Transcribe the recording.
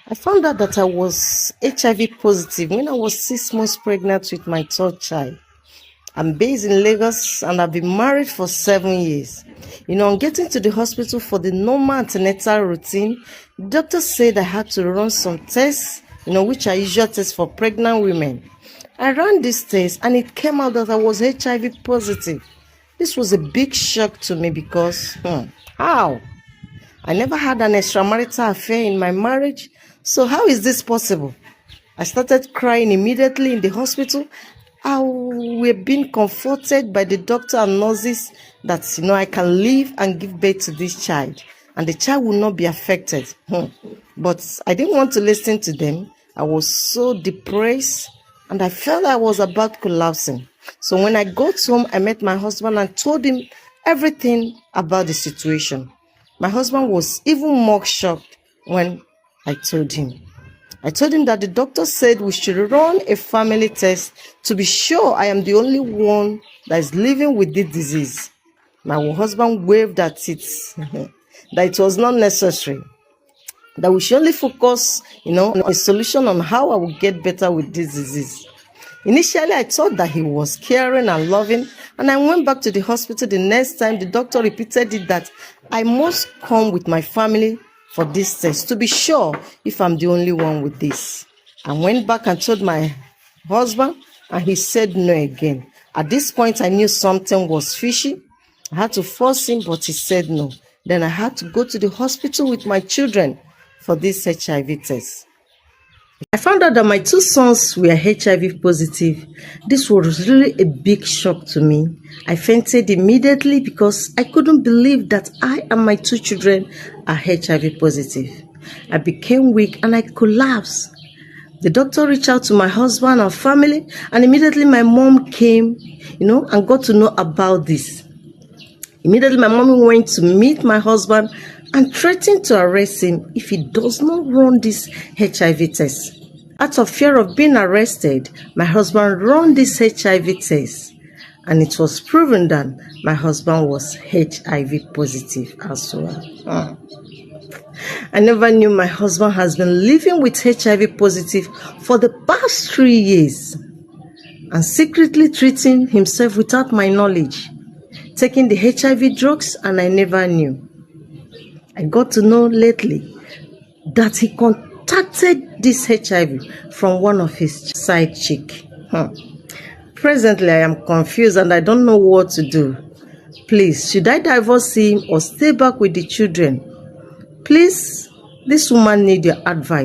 I found out that I was HIV positive when I was 6 months pregnant with my third child. I'm based in Lagos and I've been married for 7 years. On getting to the hospital for the normal antenatal routine, the doctor said I had to run some tests, which are usual tests for pregnant women. I ran these tests and it came out that I was HIV positive. This was a big shock to me because, how? I never had an extramarital affair in my marriage, so how is this possible? I started crying immediately in the hospital. We were being comforted by the doctor and nurses that, I can live and give birth to this child and the child will not be affected. But I didn't want to listen to them. I was so depressed and I felt I was about collapsing. So when I got home, I met my husband and told him everything about the situation. My husband was even more shocked when I told him. I told him that the doctor said we should run a family test to be sure I am the only one that is living with this disease. My husband waved at it, that it was not necessary, that we should only focus, on a solution on how I would get better with this disease. Initially, I thought that he was caring and loving, and I went back to the hospital the next time. The doctor repeated it that I must come with my family for this test to be sure if I'm the only one with this. I went back and told my husband, and he said no again. At this point, I knew something was fishy. I had to force him, but he said no. Then I had to go to the hospital with my children for this HIV test. I found out that my 2 sons were HIV positive. This was really a big shock to me. I fainted immediately because I couldn't believe that I and my 2 children are HIV positive. I became weak and I collapsed. The doctor reached out to my husband and family, and immediately my mom came, and got to know about this. Immediately my mom went to meet my husband and threatened to arrest him if he does not run this HIV test. Out of fear of being arrested, my husband ran this HIV test, and it was proven that my husband was HIV positive as well. I never knew my husband has been living with HIV positive for the past 3 years and secretly treating himself without my knowledge, taking the HIV drugs, and I never knew. I got to know lately that he contacted this HIV from one of his side chick. Presently, I am confused and I don't know what to do. Please, should I divorce him or stay back with the children? Please, this woman needs your advice.